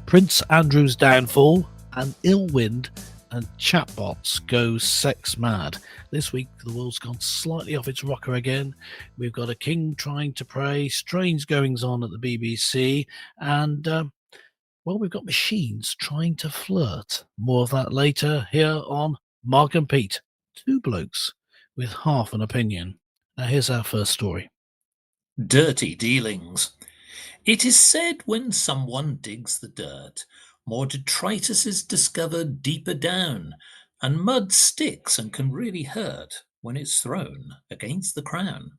Prince Andrew's downfall, an ill wind, and chatbots go sex mad. This week, the world's gone slightly off its rocker again. We've got a king trying to pray, strange goings on at the BBC, and, we've got machines trying to flirt. More of that later here on Mark and Pete, two blokes with half an opinion. Now, here's our first story. Dirty dealings. It is said when someone digs the dirt, more detritus is discovered deeper down, and mud sticks and can really hurt when it's thrown against the crown.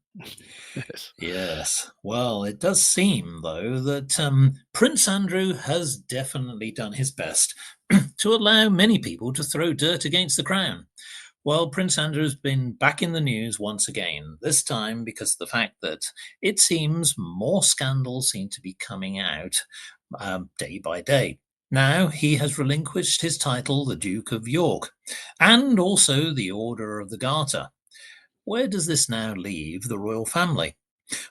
Yes. Yes. Well, it does seem, though, that Prince Andrew has definitely done his best to allow many people to throw dirt against the crown. Well, Prince Andrew's been back in the news once again, this time because of the fact that it seems more scandals seem to be coming out day by day. Now he has relinquished his title, the Duke of York, and also the Order of the Garter. Where does this now leave the royal family?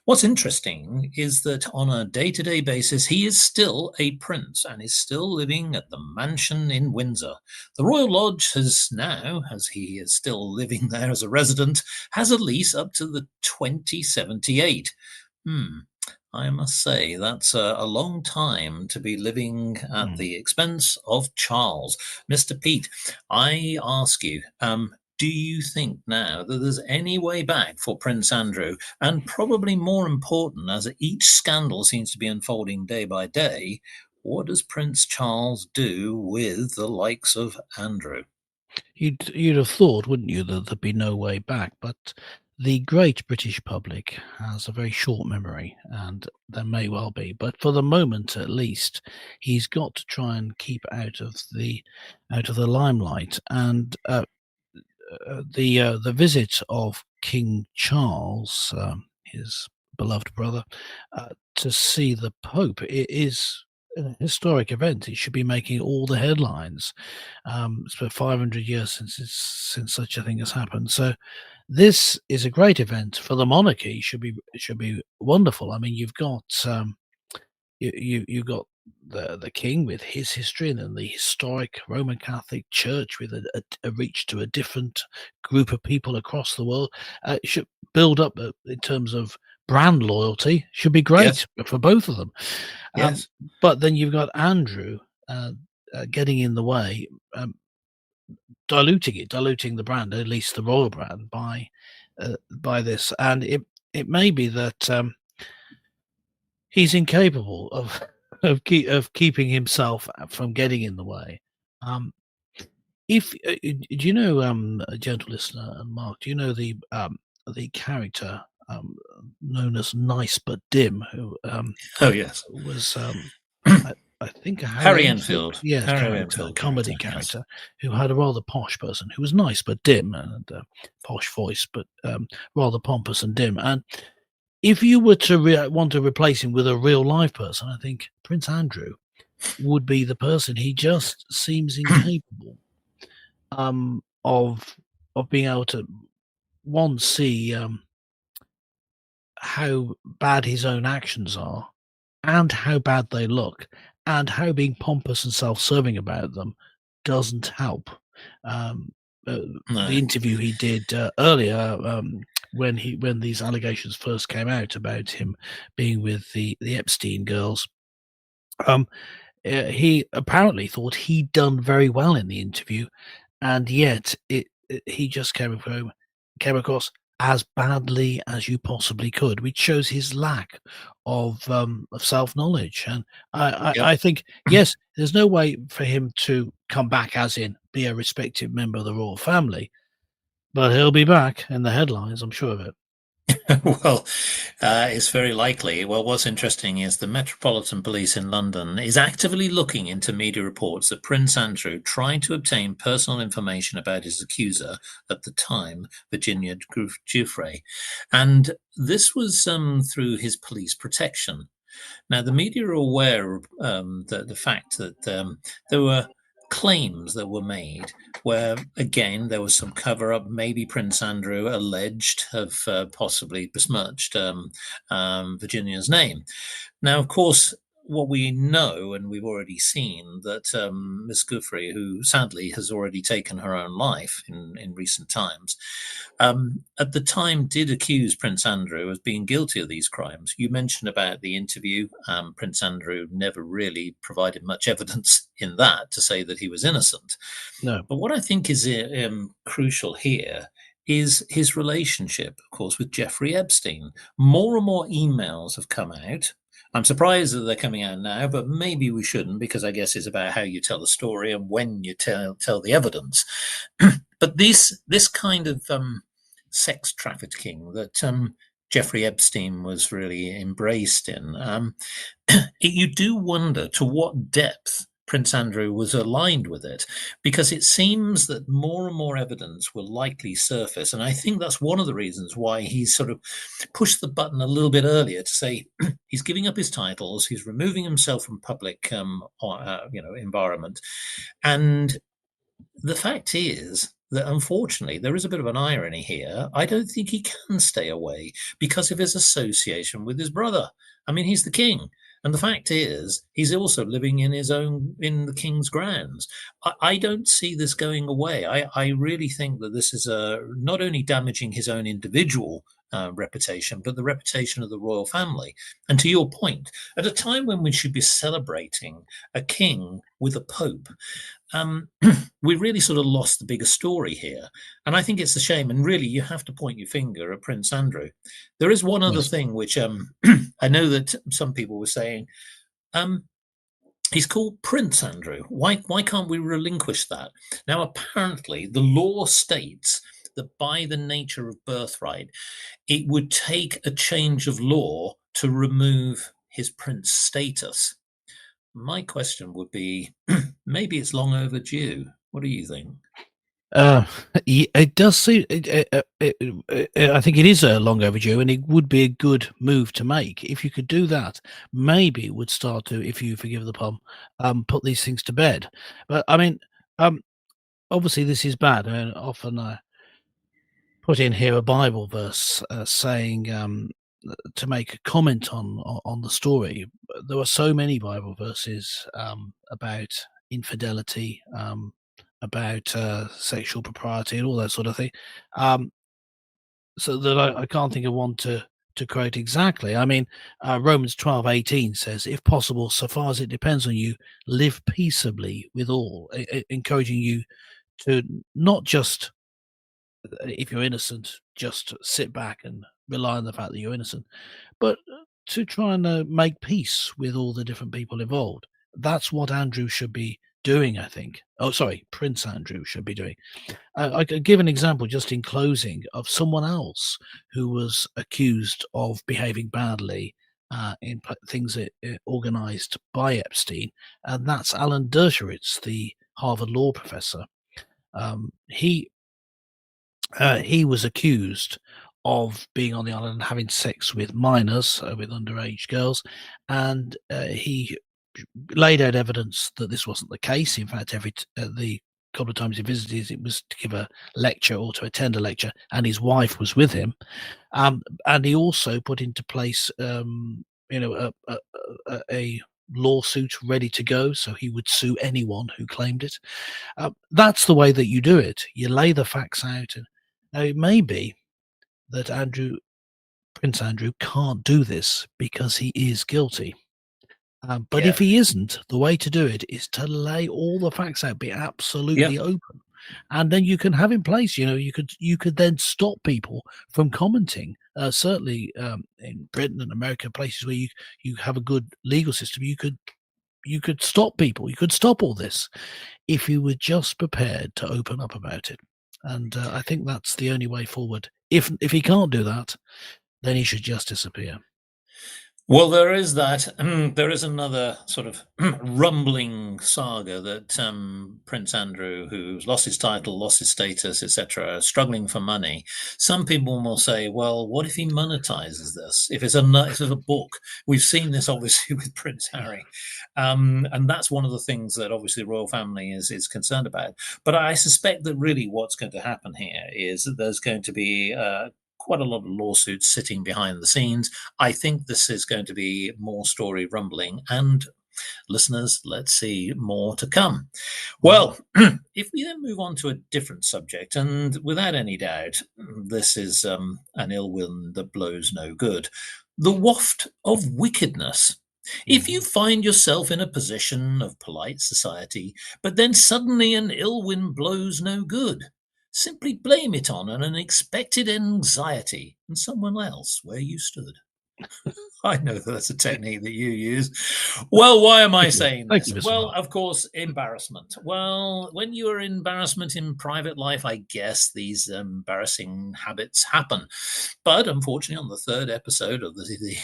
What's interesting is that on a day-to-day basis, he is still a prince and is still living at the mansion in Windsor. The Royal Lodge has now, as he is still living there as a resident, has a lease up to the 2078. I must say that's a long time to be living at the expense of Charles. Mr. Pete, I ask you, do you think now that there's any way back for Prince Andrew? And probably more important, as each scandal seems to be unfolding day by day, what does Prince Charles do with the likes of Andrew? You'd have thought, wouldn't you, that there'd be no way back, but the great British public has a very short memory, and there may well be, but for the moment at least, he's got to try and keep out of the limelight. And the visit of King Charles, his beloved brother, to see the Pope is a historic event. It should be making all the headlines. It's been 500 years since such a thing has happened. So this is a great event for the monarchy. It should be wonderful. I mean, you've got you've got the king with his history, and then the historic Roman Catholic Church with a reach to a different group of people across the world. It should build up in terms of brand loyalty. Should be great for both of them. Yes. But then you've got Andrew getting in the way, diluting the brand, at least the royal brand, by this, and it may be that he's incapable of keeping himself from getting in the way. If do you know, gentle listener and Mark, do you know the character known as Nice but Dim, who Oh, yes. was I think a Harry Enfield. yes, Harry Enfield comedy character, who had a rather posh person, who was nice but dim, and posh voice, but rather pompous and dim. And if you were to want to replace him with a real live person, I think Prince Andrew would be the person. He just seems incapable of being able to see how bad his own actions are, and how bad they look, and how being pompous and self-serving about them doesn't help. The interview he did earlier, when these allegations first came out about him being with the Epstein girls, he apparently thought he'd done very well in the interview, and yet he just came across as badly as you possibly could, which shows his lack of self-knowledge. And I think, yes, there's no way for him to come back, as in be a respected member of the royal family, but he'll be back in the headlines, I'm sure of it. Well, it's very likely. Well, what's interesting is the Metropolitan Police in London is actively looking into media reports that Prince Andrew tried to obtain personal information about his accuser at the time, Virginia Giuffre, and this was through his police protection. Now, the media are aware of the fact that there were claims that were made where, again, there was some cover up. Maybe Prince Andrew alleged have possibly besmirched Virginia's name. Now, of course, what we know, and we've already seen, that Miss Guthrie, who sadly has already taken her own life in recent times, at the time did accuse Prince Andrew of being guilty of these crimes. You mentioned about the interview. Prince Andrew never really provided much evidence in that to say that he was innocent. No. But what I think is crucial here is his relationship, of course, with Jeffrey Epstein. More and more emails have come out. I'm surprised that they're coming out now, but maybe we shouldn't, because I guess it's about how you tell the story and when you tell the evidence. But this kind of sex trafficking that Jeffrey Epstein was really embraced in, you do wonder to what depth Prince Andrew was aligned with it, because it seems that more and more evidence will likely surface. And I think that's one of the reasons why he's sort of pushed the button a little bit earlier to say he's giving up his titles, he's removing himself from public environment. And the fact is that unfortunately there is a bit of an irony here. I don't think he can stay away because of his association with his brother. I mean, he's the king. And the fact is, he's also living in the king's grounds. I don't see this going away. I really think that this is not only damaging his own individual reputation, but the reputation of the royal family. And to your point, at a time when we should be celebrating a king with a pope, we really sort of lost the bigger story here. And I think it's a shame. And really, you have to point your finger at Prince Andrew. There is one other Yes. thing which I know that some people were saying. He's called Prince Andrew. Why can't we relinquish that? Now, apparently, the law states that by the nature of birthright, it would take a change of law to remove his prince status. My question would be, maybe it's long overdue. What do you think? Uh, it does seem. I think it is long overdue, and it would be a good move to make if you could do that. Maybe it would start to, if you forgive the pun, put these things to bed. But I mean, obviously this is bad, and often I put in here a Bible verse saying to make a comment on the story. There are so many Bible verses about infidelity, about sexual propriety, and all that sort of thing. Um, so that I can't think of one to quote exactly. I mean, Romans 12:18 says, "If possible, so far as it depends on you, live peaceably with all," encouraging you to not just, if you're innocent, just sit back and rely on the fact that you're innocent, but to try and make peace with all the different people involved. That's what Andrew should be doing, I think. Oh, sorry, Prince Andrew should be doing. I could give an example just in closing of someone else who was accused of behaving badly in things organized by Epstein, and that's Alan Dershowitz, the Harvard law professor. Um, he he was accused of being on the island and having sex with minors, with underage girls, and he laid out evidence that this wasn't the case. In fact, the couple of times he visited, it was to give a lecture or to attend a lecture, and his wife was with him. And he also put into place, a lawsuit ready to go, so he would sue anyone who claimed it. That's the way that you do it. You lay the facts out. And now it may be that Prince Andrew can't do this because he is guilty. But Yeah. if he isn't, the way to do it is to lay all the facts out, be Yeah. absolutely open, and then you can have in place. You could then stop people from commenting. Certainly, in Britain and America, places where you have a good legal system, you could stop people. You could stop all this if you were just prepared to open up about it. And I think that's the only way forward. If he can't do that, then he should just disappear. Well, there is that. There is another sort of rumbling saga that Prince Andrew, who's lost his title, lost his status, etc., struggling for money. Some people will say, "Well, what if he monetizes this? If it's a book?" We've seen this obviously with Prince Harry, and that's one of the things that obviously the royal family is concerned about. But I suspect that really what's going to happen here is that there's going to be quite a lot of lawsuits sitting behind the scenes. I think this is going to be more story rumbling, and listeners, let's see more to come. Well, if we then move on to a different subject, and without any doubt, this is an ill wind that blows no good, the waft of wickedness. If you find yourself in a position of polite society, but then suddenly an ill wind blows no good, simply blame it on an unexpected anxiety and someone else where you stood. I know that's a technique that you use. Well, why am I Thank you. saying Thank this? you, Mr. Well, Mark. of course, embarrassment. Well, when you are embarrassment in private life, I guess these embarrassing habits happen. But unfortunately, on the third episode of the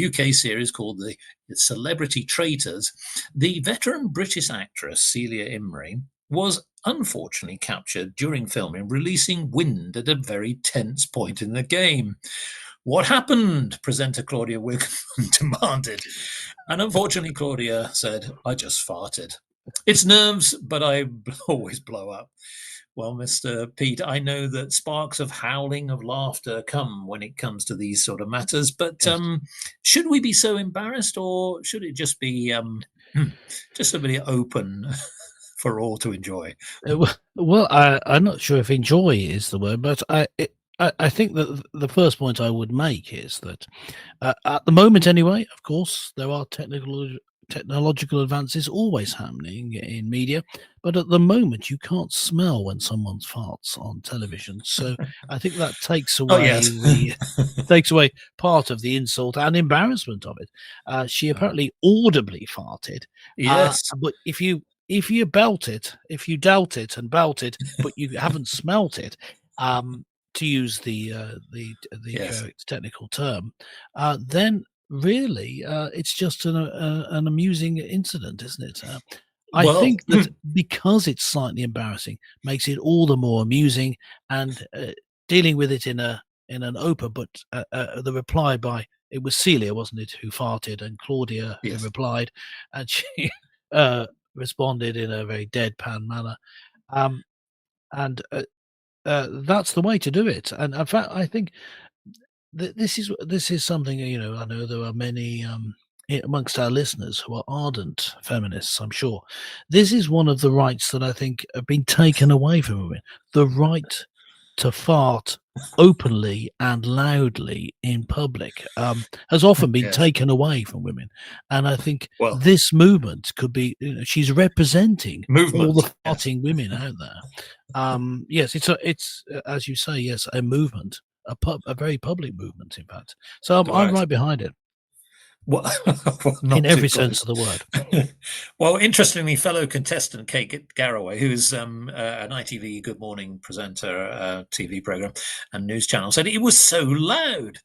UK series called the Celebrity Traitors, the veteran British actress Celia Imrie was unfortunately captured during filming, releasing wind at a very tense point in the game. What happened? Presenter Claudia Wickman demanded. And unfortunately, Claudia said, I just farted. It's nerves, but I always blow up. Well, Mr. Pete, I know that sparks of howling of laughter come when it comes to these sort of matters, but Yes. should we be so embarrassed, or should it just be just somebody open for all to enjoy? Well, I'm not sure if enjoy is the word, but I think that the first point I would make is that at the moment, anyway, of course, there are technological advances always happening in media, but at the moment, you can't smell when someone farts on television. So I think that takes Oh, yes. away the takes away part of the insult and embarrassment of it. She apparently audibly farted, Yes. but if you belt it, if you dealt it and belted, but you haven't smelt it, to use the Yes. correct technical term, then really it's just an amusing incident, isn't it? I Well, think that because it's slightly embarrassing makes it all the more amusing, and dealing with it in an open, but the reply by it was Celia, wasn't it, who farted, and Claudia who yes. replied, and she uh, responded in a very deadpan manner, um, and that's the way to do it. And in fact, I think this is something, I know there are many amongst our listeners who are ardent feminists. I'm sure this is one of the rights that I think have been taken away from women: the right to fart openly and loudly in public has often been Yes. taken away from women, and I think Well, this movement could be. She's representing all movement. the Yes. farting women out there. Yes, it's as you say, yes, a movement, a very public movement, in fact. So I'm Right. right behind it Well, well, in not too every close. sense of the word. Well, interestingly, fellow contestant Kate Garraway, who's an ITV Good Morning presenter, TV program and news channel, said it was so loud.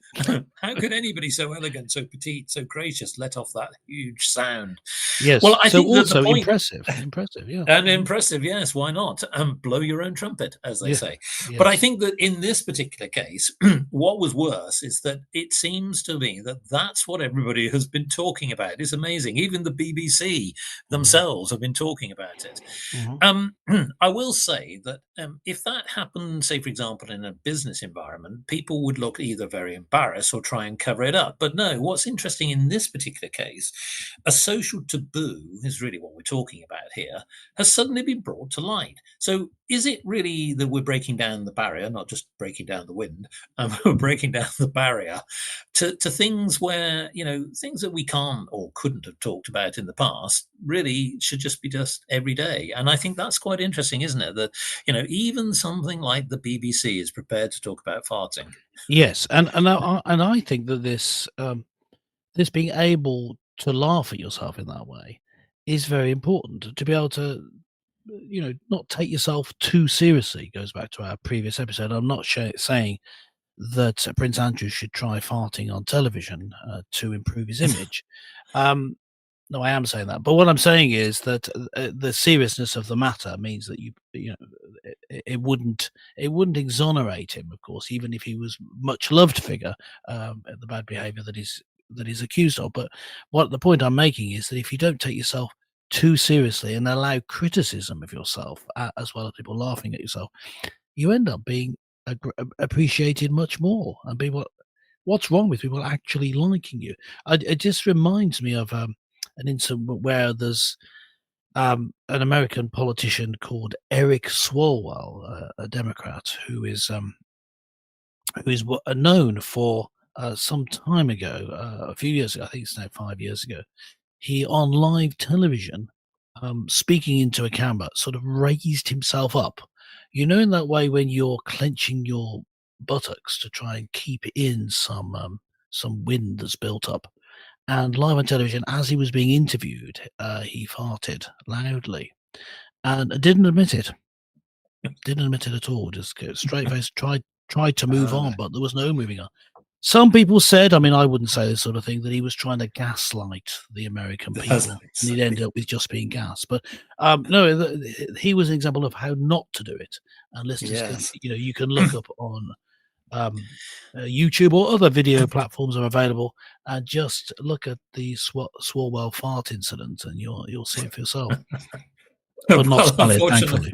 How could anybody so elegant, so petite, so gracious let off that huge sound? Yes. Well, I So think that the also point. impressive. Yeah. And Mhm. impressive, yes, why not? Blow your own trumpet, as they Yeah. say. But I Yes. think that in this particular case, what was worse is that it seems to me that that's what everybody has been talking about. It's amazing. Even the BBC Mhm. themselves have been talking about it. Mhm. I will say that if that happened, say, for example, in a business environment, people would look either very embarrassed or try and cover it up. But no, what's interesting in this particular case, a social taboo is really what we're talking about here, has suddenly been brought to light. So is it really that we're breaking down the barrier, not just breaking down the wind, we're breaking down the barrier to things where, things that we can't or couldn't have talked about in the past really should just be just every day. And I think that's quite interesting, isn't it? That, even something like the BBC is prepared to talk about farting. Yes, and I think that this being able to laugh at yourself in that way is very important. To be able to, not take yourself too seriously goes back to our previous episode. I'm not saying that Prince Andrew should try farting on television to improve his image. Um, no, I am saying that, but what I'm saying is that the seriousness of the matter means that it wouldn't exonerate him, of course, even if he was much loved figure, the bad behaviour that he's accused of. But what the point I'm making is that if you don't take yourself too seriously and allow criticism of yourself, as well as people laughing at yourself, you end up being appreciated much more, and people. What's wrong with people actually liking you? It just reminds me of an incident where there's an American politician called Eric Swalwell, a Democrat, who is known for some time ago, a few years ago, I think it's now 5 years ago, he on live television, speaking into a camera, sort of raised himself up. You know, in that way when you're clenching your buttocks to try and keep in some wind that's built up. And live on television, as he was being interviewed, he farted loudly and didn't admit it. Didn't admit it at all. Just straight face. Tried to move Uh, on, but there was no moving on. Some people said, I mean, I wouldn't say this sort of thing, that he was trying to gaslight the American as I people, and he'd say, end up with just being gas. But no, he was an example of how not to do it. And listeners can, yes. you can look up on YouTube or other video platforms are available, and just look at the Swalwell fart incident, and you'll see it for yourself. But not Well, smell it, unfortunately,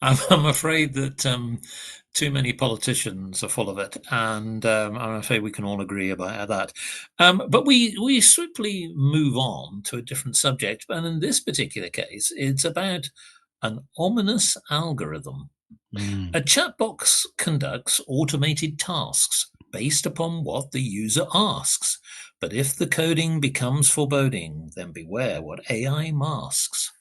thankfully. I'm afraid that too many politicians are full of it, and I'm afraid we can all agree about that. But we swiftly move on to a different subject, and in this particular case, it's about an ominous algorithm. Mm, A chat box conducts automated tasks based upon what the user asks. But if the coding becomes foreboding, then beware what AI masks.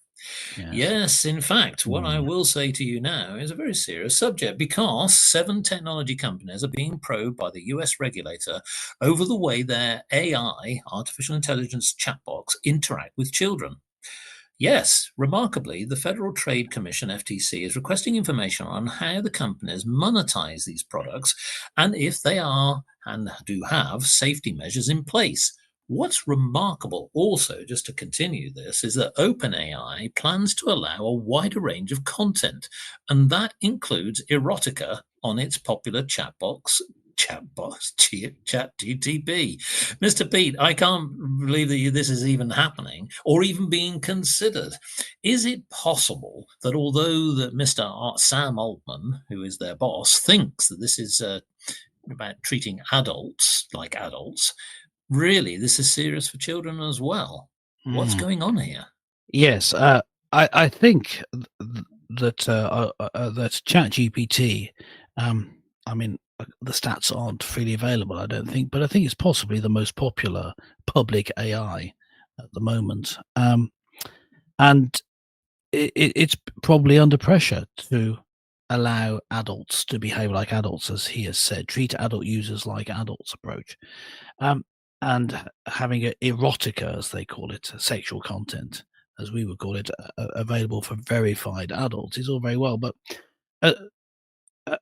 yes. Yes, in fact, what I Mm, will say to you now is a very serious subject because 7 technology companies are being probed by the US regulator over the way their AI, artificial intelligence chatbots, interact with children. Yes, remarkably, the Federal Trade Commission (FTC) is requesting information on how the companies monetize these products and if they are and do have safety measures in place. What's remarkable also, just to continue this, is that OpenAI plans to allow a wider range of content, and that includes erotica on its popular chatbox, ChatGTP. Mr. Pete, I can't believe that this is even happening or even being considered. Is it possible that although that Mr. Sam Altman, who is their boss, thinks that this is about treating adults like adults, really this is serious for children as well? What's mm. going on here? Yes, I think that ChatGPT. I mean, the stats aren't freely available, I don't think, but I think it's possibly the most popular public AI at the moment, and it's probably under pressure to allow adults to behave like adults, as he has said, treat adult users like adults approach, um, and having a erotica, as they call it, sexual content, as we would call it, available for verified adults is all very well, but uh,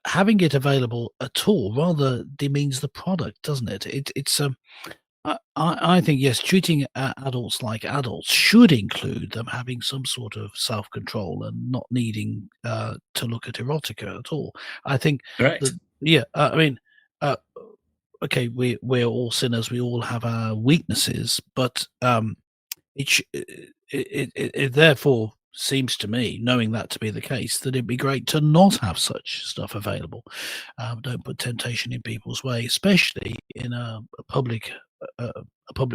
having it available at all rather demeans the product, doesn't it? I think, yes, treating adults like adults should include them having some sort of self control and not needing to look at erotica at all. I think that, Correct. yeah, I mean, uh, okay, we're all sinners, we all have our weaknesses, but it therefore seems to me, knowing that to be the case, that it'd be great to not have such stuff available. Don't put temptation in people's way, especially in a publicly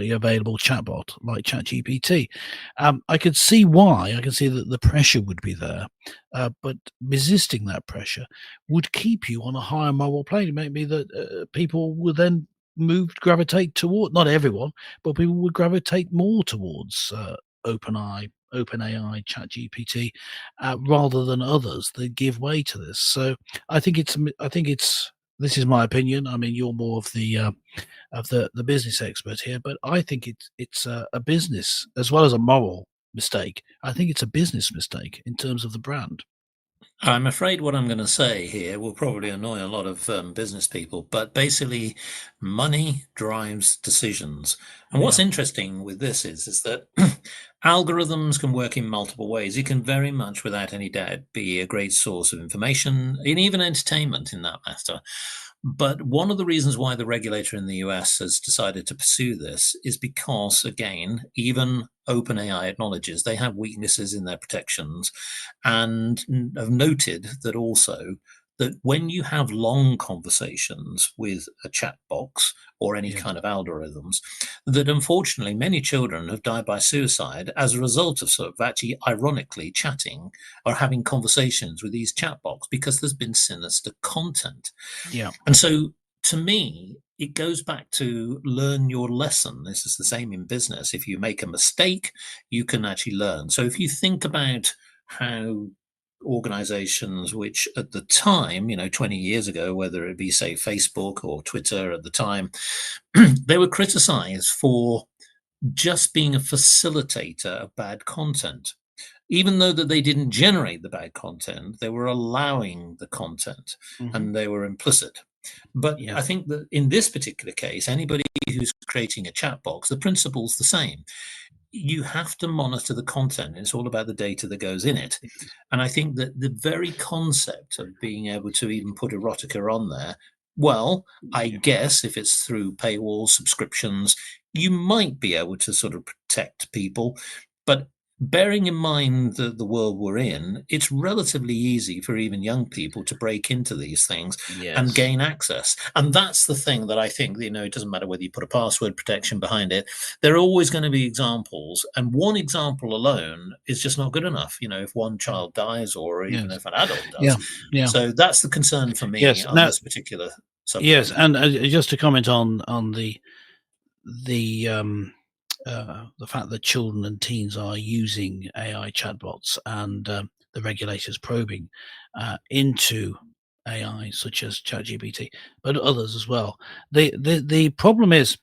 available chatbot like ChatGPT. I could see why. I can see that the pressure would be there, but resisting that pressure would keep you on a higher moral plane. It may be that people would then gravitate toward, not everyone, but people would gravitate more towards OpenAI, ChatGPT, rather than others that give way to this. So I think it's. This is my opinion. I mean, you're more of the business expert here, but I think it's a business as well as a moral mistake. I think it's a business mistake in terms of the brand. I'm afraid what I'm going to say here will probably annoy a lot of business people, but basically, money drives decisions. And what's Yeah. interesting with this is that algorithms can work in multiple ways. It can very much, without any doubt, be a great source of information and even entertainment in that matter. But one of the reasons why the regulator in the US has decided to pursue this is because, again, even OpenAI acknowledges they have weaknesses in their protections and have noted that also that when you have long conversations with a chat box or any Yes. kind of algorithms, that unfortunately many children have died by suicide as a result of sort of actually ironically chatting or having conversations with these chat box because there's been sinister content. Yeah. And so to me, it goes back to learn your lesson. This is the same in business. If you make a mistake, you can actually learn. So if you think about how organizations which at the time, 20 years ago, whether it be, say, Facebook or Twitter at the time, they were criticized for just being a facilitator of bad content. Even though that they didn't generate the bad content, they were allowing the content Mhm. and they were implicit. But I Yes. think that in this particular case, anybody who's creating a chat box, the principle's the same. You have to monitor the content. It's all about the data that goes in it. And I think that the very concept of being able to even put erotica on there, well, I Yeah. guess if it's through paywall subscriptions, you might be able to sort of protect people. But bearing in mind the world we're in, it's relatively easy for even young people to break into these things and Yes. gain access. And that's the thing that I think, it doesn't matter whether you put a password protection behind it, there are always going to be examples. And one example alone is just not good enough, if one child dies or even Yes. if an adult Yeah. does. Yeah. So that's the concern for me Yes. on Now, this particular yes, subject. and just to comment on the the fact that children and teens are using AI chatbots and the regulators probing into AI, such as ChatGPT, but others as well. The problem is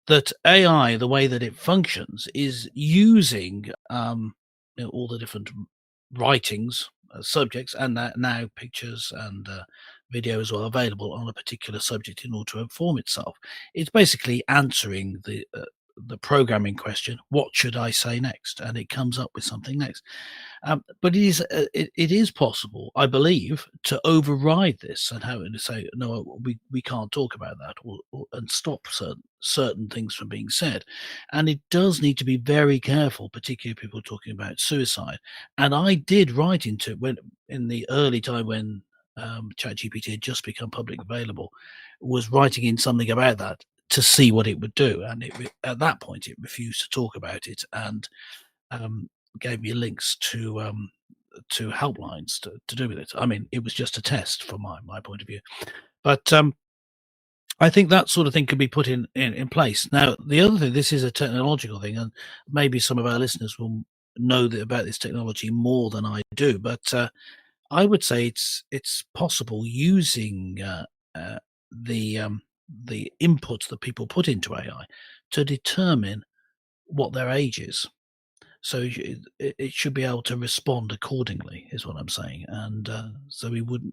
that AI, the way that it functions, is using all the different writings, subjects, and now pictures and video as well available on a particular subject in order to inform itself. It's basically answering the programming question, what should I say next? And it comes up with something next. But it is possible, I believe, to override this and have it to say, no, we can't talk about that, and stop certain things from being said. And it does need to be very careful, particularly people talking about suicide. And I did write into when in the early time when ChatGPT had just become public available, was writing in something about that to see what it would do. And at that point, it refused to talk about it and um, gave me links to helplines to do with it. I mean, it was just a test from my point of view. But I think that sort of thing could be put in place. Now, the other thing, this is a technological thing, and maybe some of our listeners will know about this technology more than I do. But I would say it's possible using uh, the um, the inputs that people put into AI to determine what their age is. So it should be able to respond accordingly, is what I'm saying, and so we would,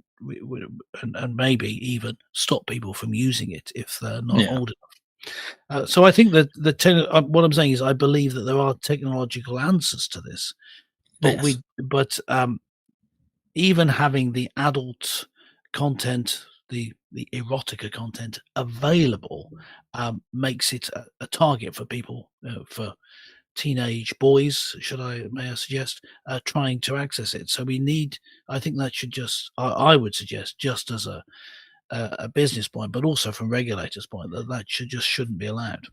and maybe even stop people from using it if they're not Yeah. old enough. So I think that what I'm saying is I believe that there are technological answers to this, but Yes. even having the adult content, the erotica content available, makes it a target for people, for teenage boys, may I suggest, trying to access it. So we need, I think that should I would suggest, just as a business point, but also from regulators' point, that shouldn't be allowed.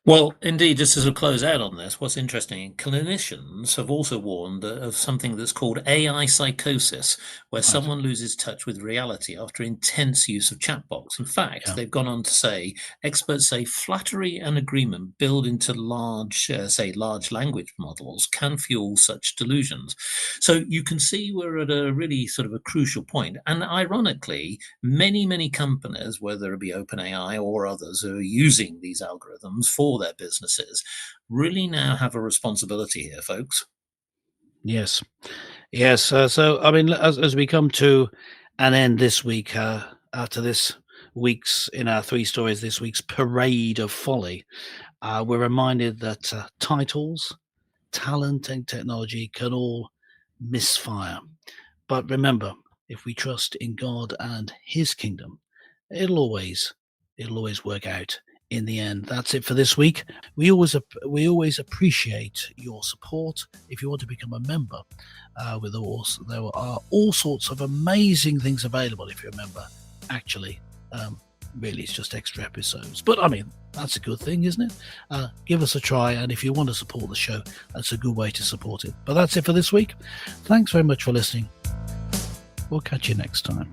Well, indeed, just as a close out on this, what's interesting, clinicians have also warned of something that's called AI psychosis, where Right. someone loses touch with reality after intense use of chatbots. In fact, Yeah. they've gone on to say, experts say flattery and agreement built into large language models can fuel such delusions. So you can see we're at a really sort of a crucial point. And ironically, many companies, whether it be OpenAI or others who are using these algorithms for their businesses, really now have a responsibility here, folks. Yes. Yes. So I mean, as we come to an end this week, after this week's in our three stories, this week's parade of folly, we're reminded that titles, talent, and technology can all misfire. But remember, if we trust in God and His kingdom, it'll always it'll always work out in the end. That's it for this week. We always appreciate your support. If you want to become a member with us, there are all sorts of amazing things available if you're a member. Actually, really, it's just extra episodes. But I mean, that's a good thing, isn't it? Give us a try, and if you want to support the show, that's a good way to support it. But that's it for this week. Thanks very much for listening. We'll catch you next time.